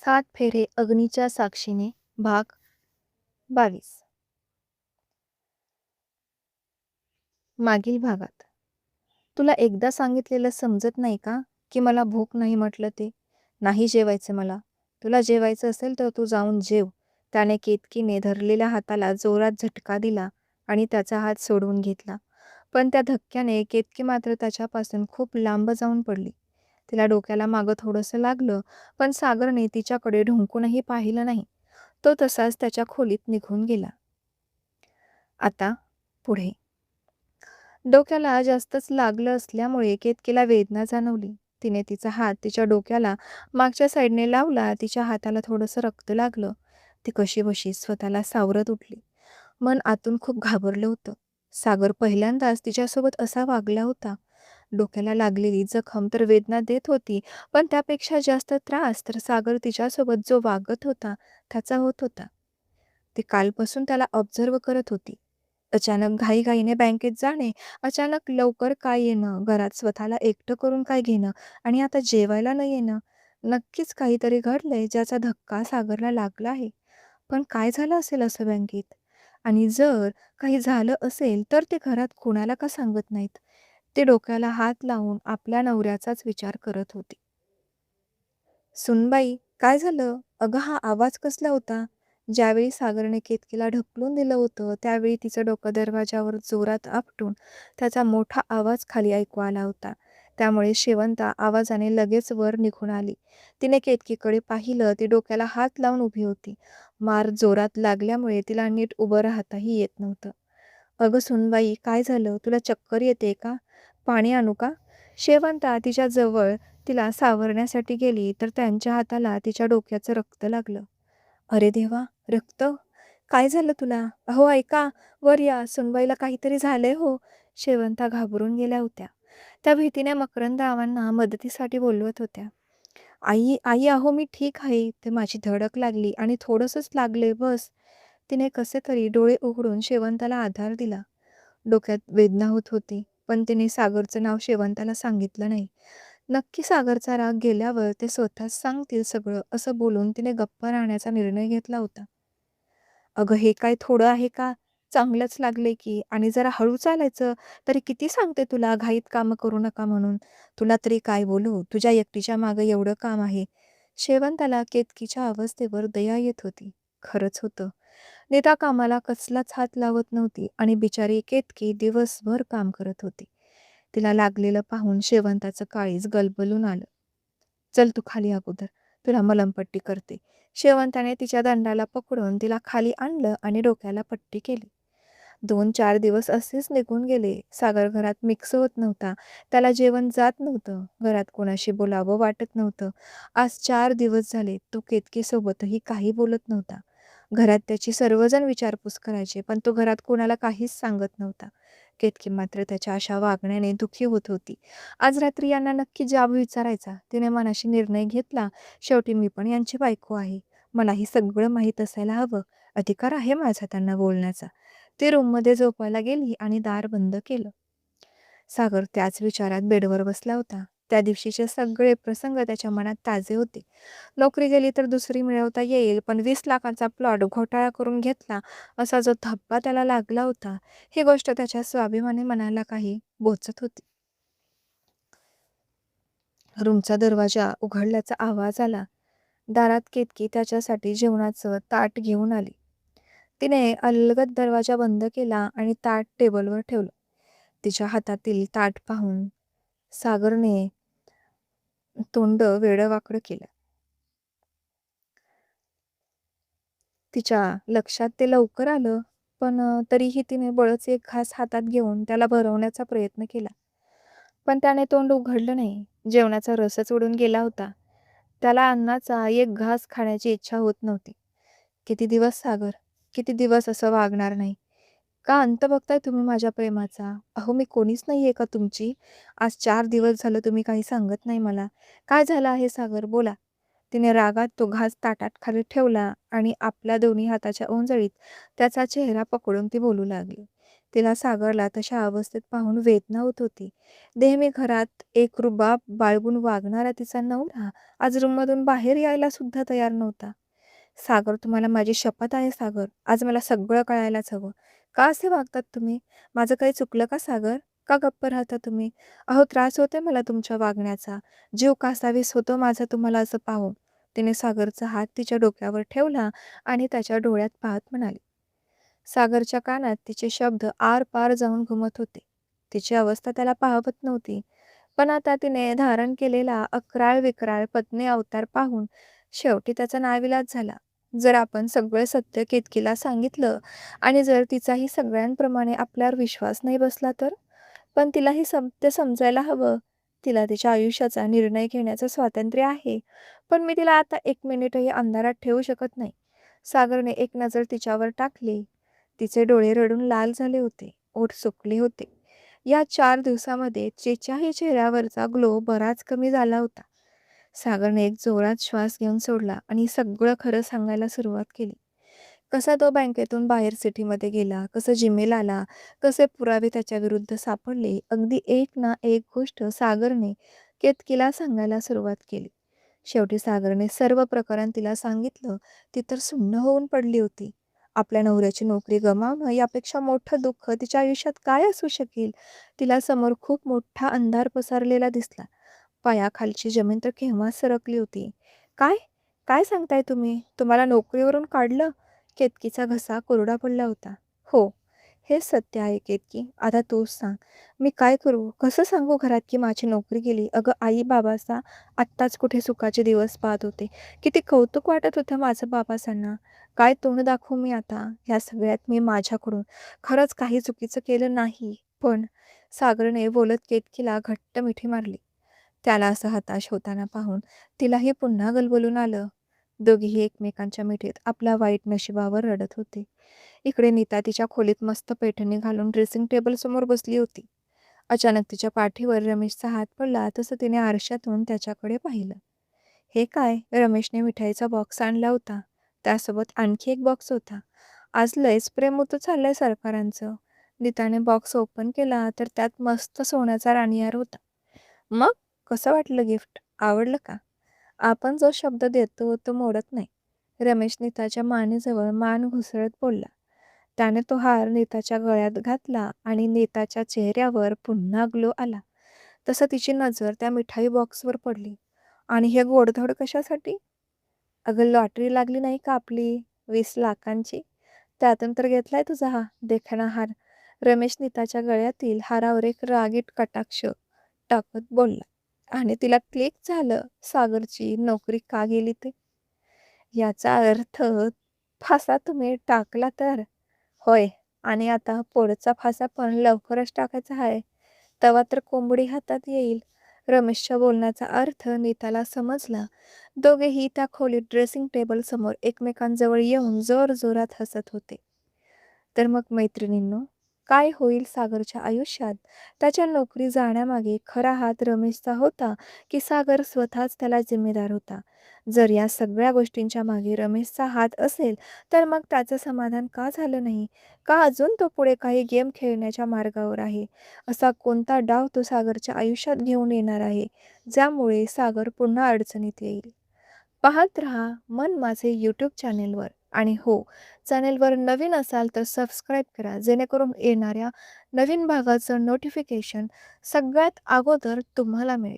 सात फेरे अग्नीच्या साक्षीने भाग 22. मागील भागात. तुला एकदा सांगितलेलं समजत नाही का, की मला भूक नाही म्हटलं ते? नाही जेवायचं मला. तुला जेवायचं असेल तर तू जाऊन जेव. त्याने केतकीने धरलेल्या हाताला जोरात झटका दिला आणि त्याचा हात सोडवून घेतला. पण त्या धक्क्याने केतकी मात्र त्याच्यापासून खूप लांब जाऊन पडली. तिला डोक्याला मागं थोडंसं लागलं, पण सागरने तिच्याकडे ढुंकूनही पाहिलं नाही. तो तसाच त्याच्या खोलीत निघून गेला. आता पुढे. डोक्याला जास्तच लागलं असल्यामुळे केतकीला वेदना जाणवली. तिने तिचा हात तिच्या डोक्याला मागच्या साईडने लावला. तिच्या हाताला थोडंसं रक्त लागलं. ती कशीबशी स्वतःला सावरत उठली. मन आतून खूप घाबरलं होतं. सागर पहिल्यांदाच तिच्यासोबत असा वागला होता. डोक्याला लागलेली जखम तर वेदना देत होती, पण त्यापेक्षा जास्त त्रास तर सागर तिच्यासोबत जो वागत होता त्याचा होत होता. ती कालपासून त्याला ऑब्झर्व करत होती. अचानक घाईघाईने बँकेत जाणे, अचानक लवकर काय येणं, घरात स्वतःला एकटं करून काय घेणं आणि आता जेवायला न येणं. नक्कीच काहीतरी घडलंय ज्याचा धक्का सागरला लागला आहे. पण काय झालं असेल असं बँकेत? आणि जर काही झालं असेल तर ते घरात कोणाला का सांगत नाहीत? ती डोक्याला हात लावून आपल्या नवऱ्याचाच विचार करत होती. "सुनबाई, काय झालं? अगं हा आवाज कसला होता?" ज्यावेळी सागरने केतकीला ढकलून दिलं होतं, त्यावेळी तिचं डोकं दरवाजावर जोरात आपटून त्याचा मोठा आवाज खाली ऐकू आला होता. त्यामुळे शेवंता आवाजाने लगेच वर निघून आली. तिने केतकीकडे पाहिलं. ती डोक्याला हात लावून उभी होती. मार जोरात लागल्यामुळे तिला नीट उभं राहताही येत नव्हतं. "अगं सुनबाई, काय झालं? तुला चक्कर येते का? पाणी आणू का?" शेवंता तिच्या जवळ तिला सावरण्यासाठी गेली तर त्यांच्या हाताला तिच्या डोक्याचं रक्त लागलं. "अरे देवा! रक्त? काय झालं तुला? अहो ऐका, वर या, सुनबाईला काहीतरी झालंय हो." शेवंता घाबरून गेल्या होत्या. त्या भीतीने मकरंदावांना मदतीसाठी बोलवत होत्या. "आई, आई अहो मी ठीक आहे. ते माझी धडक लागली आणि थोडंसंच लागले बस." तिने कसे तरी डोळे उघडून शेवंताला आधार दिला. डोक्यात वेदना होत होती, पण तिने सागरचं नाव शेवंताला सांगितलं नाही. नक्की सागरचा राग गेल्यावर ते स्वतःच सांगतील सगळं, असं बोलून तिने गप्प राहण्याचा निर्णय घेतला होता. "अगं हे काय थोडं आहे का? चांगलंच लागले की. आणि जरा हळू चालायचं. तरी किती सांगते तुला घाईत कामं करू नका म्हणून. तुला तरी काय बोलू? तुझ्या एकटीच्या मागं एवढं काम आहे." शेवंताला केतकीच्या अवस्थेवर दया येत होती. खरंच होतं. नीता कामाला कसलाच हात लावत नव्हती आणि बिचारी केतकी दिवसभर काम करत होती. तिला लागलेलं पाहून शेवंताचं काळीज गलबलून आलं. "चल तू खाली अगोदर, तुला मलमपट्टी करते." शेवंताने तिच्या दंडाला पकडून तिला खाली आणलं आणि डोक्याला पट्टी केली. 2-4 दिवस असेच निघून गेले. सागर घरात मिक्स होत नव्हता. त्याला जेवण जात नव्हतं. घरात कोणाशी बोलावं वाटत नव्हतं. आज 4 दिवस झाले तो केतकीसोबतही काही बोलत नव्हता. घरात त्याची सर्वजण विचारपूस करायचे, पण तो घरात कोणाला काहीच सांगत नव्हता. केतकी मात्र त्याच्या अशा वागण्याने दुःखी होत होती. आज रात्री यांना नक्की जाब विचारायचा. तिने मनाशी निर्णय घेतला. शेवटी मी पण यांची बायको आहे. मलाही सगळं माहीत असायला हवं. अधिकार आहे माझा त्यांना बोलण्याचा. ती रूममध्ये झोपायला गेली आणि दार बंद केलं. सागर त्याच विचारात बेडवर बसला होता. त्या दिवशीचे सगळे प्रसंग त्याच्या मनात ताजे होते. नोकरी गेली तर दुसरी मिळवता येईल, पण 20 लाखांचा प्लॉट घोटाळा करून घेतला असा जो धप्पा त्याला लागला होता, ही गोष्ट त्याच्या स्वाभिमानी मनाला काही बोचत होती. रूमचा दरवाजा उघडल्याचा आवाज आला. दारात केतकी त्याच्यासाठी जेवणाचं ताट घेऊन आली. तिने अलगद दरवाजा बंद केला आणि ताट टेबलवर ठेवलं. तिच्या हातातील ताट पाहून सागरने तोंड वेडंवाकडं केलं. तिच्या लक्षात ते लवकर आलं, पण तरीही तिने बळच एक घास हातात घेऊन त्याला भरवण्याचा प्रयत्न केला. पण त्याने तोंड उघडलं नाही. जेवणाचा रसच उडून गेला होता. त्याला अन्नाचा एक घास खाण्याची इच्छा होत नव्हती. किती दिवस सागर, किती दिवस असं वागणार नाही? का अंत बघताय तुम्ही माझ्या प्रेमाचा? अहो मी कोणीच नाहीये का तुमची? आज 4 दिवस झालं तुम्ही काही सांगत नाही मला. काय झालं आहे सागर बोला. तिने रागात तो घास ताटात खाली ठेवला आणि आपल्या दोन्ही हाताच्या ओंजळीत त्याचा चेहरा पकडून ती बोलू लागली. तिला सागरला तशा अवस्थेत पाहून वेदना होत होती. नेहमी घरात एकरूबाब बाळगून वागणारा तिचा नवरा आज रूममधून बाहेर यायला सुद्धा तयार नव्हता. "सागर, तुम्हाला माझी शपथ आहे सागर. आज मला सगळं कळायलाच हवं. का असे वागतात तुम्ही? माझं काही चुकलं का सागर? का गप्प राहता तुम्ही? अहो, त्रास होतोय मला तुमच्या वागण्याचा. जीव कासावीस होतो माझा तुम्हाला असं पाहून." तिने सागरचा हात तिच्या डोक्यावर ठेवला आणि त्याच्या डोळ्यात पाहत म्हणाली. सागरच्या कानात तिचे शब्द आरपार जाऊन घुमत होते. तिची अवस्था त्याला पाहवत नव्हती. पण आता तिने धारण केलेला अक्राळ-विक्राळ पत्नी अवतार पाहून शेवटी त्याचा नाईलाज झाला. जर आपण सगळं सत्य केतकीला सांगितलं आणि जर तिचाही सगळ्यांप्रमाणे आपल्यावर विश्वास नाही बसला तर? पण तिलाही सत्य समजायला हवं. तिला तिच्या आयुष्याचा निर्णय घेण्याचं स्वातंत्र्य आहे. पण मी तिला आता 1 मिनिटही अंधारात ठेवू शकत नाही. सागरने एक नजर तिच्यावर टाकली. तिचे डोळे रडून लाल झाले होते. ओठ सुकले होते. या 4 दिवसामध्ये तिच्याही चेहऱ्यावरचा ग्लो बराच कमी झाला होता. सागरने एक जोरात श्वास घेऊन सोडला आणि सगळं खरं सांगायला सुरुवात केली. कसा तो बँकेतून बाहेर सिटीमध्ये गेला, कसं जिमेल आला, कसे पुरावे त्याच्याविरुद्ध सापडले. अगदी एक ना एक गोष्ट सागरने केतकीला सांगायला सुरुवात केली. शेवटी सागरने सर्व प्रकरण तिला सांगितलं. ती तर सुन्न होऊन पडली होती. आपल्या नवऱ्याची नोकरी गमावणं यापेक्षा मोठं दुःख तिच्या आयुष्यात काय असू शकेल? तिला समोर खूप मोठा अंधार पसरलेला दिसला. पायाखालची जमीन तर केव्हाच सरकली होती. "काय? काय सांगताय तुम्ही? तुम्हाला नोकरीवरून काढलं?" केतकीचा घसा कोरडा पडला होता. "हो, हेच सत्य आहे केतकी. आता तूच सांग. मी काय करू? कसं सांगू घरात की माझी नोकरी गेली? अगं आई-बाबाचा आत्ताच कुठे सुखाचे दिवस पाहत होते. किती कौतुक वाटत होतं माझं बाबासांना. काय तोंड दाखवू मी आता? या सगळ्यात मी माझ्याकडून खरंच काही चुकीचं केलं नाही." पण सागरने बोलत केतकीला घट्ट मिठी मारली. त्याला असं हताश होताना पाहून तिलाही पुन्हा गलबलून आलं. दोघीही एकमेकांच्या मिठीत आपल्या वाईट नशिबावर रडत होते. इकडे नीता तिच्या खोलीत मस्त पैठणी घालून ड्रेसिंग टेबल समोर बसली होती. अचानक तिच्या पाठीवर रमेशचा हात पडला तसं तिने आरशातून त्याच्याकडे पाहिलं. हे काय? रमेशने मिठाईचा बॉक्स आणला होता. त्यासोबत आणखी एक बॉक्स होता. आज लयच प्रेम होतं चाललंय सरकारांचं. नीताने बॉक्स ओपन केला तर त्यात मस्त सोन्याचा राणीहार होता. मग कसं वाटलं गिफ्ट? आवडलं का? आपण जो शब्द देतो तो मोडत नाही. रमेश नीताच्या मानेजवळ मान घुसळत बोलला. त्याने तो हार नीताच्या गळ्यात घातला आणि नीताच्या चेहऱ्यावर पुन्हा ग्लो आला. तसं तिची नजर त्या मिठाई बॉक्सवर पडली. आणि हे गोडधोड कशासाठी? अगं, लॉटरी लागली नाही का आपली 20 लाखांची? त्यातून तर घेतलाय तुझा हा देखणा हार. रमेश नीताच्या गळ्यातील हारावर एक रागीट कटाक्ष टाकत बोलला. आणि तिला क्लिक झालं सागरची नोकरी का गेली ते. याचा अर्थ फासा तुम्ही टाकला तर? होय. आणि आता पुढचा फासा पण लवकरच टाकायचा आहे. तेव्हा तर कोंबडी हातात येईल. रमेशच्या बोलण्याचा अर्थ नीताला समजला. दोघेही त्या खोलीत ड्रेसिंग टेबल समोर एकमेकांजवळ येऊन जोरजोरात हसत होते. तर मग मैत्रिणींनो, काय होईल सागरच्या आयुष्यात? त्याच्या नोकरी जाण्यामागे खरा हात रमेशचा होता की सागर स्वतःच त्याला जिम्मेदार होता? जर या सगळ्या गोष्टींच्या मागे रमेशचा हात असेल तर मग त्याचं समाधान का झालं नाही? का अजून तो पुढे काही गेम खेळण्याच्या मार्गावर आहे? असा कोणता डाव तो सागरच्या आयुष्यात घेऊन येणार आहे, ज्यामुळे सागर पुन्हा अडचणीत येईल? पाहत रहा मन माझे यूट्यूब चॅनेलवर. आणि हो, चॅनेलवर नवीन असाल तर सबस्क्राईब करा, जेणेकरून येणाऱ्या नवीन भागाचं नोटिफिकेशन सगळ्यात अगोदर तुम्हाला मिळेल.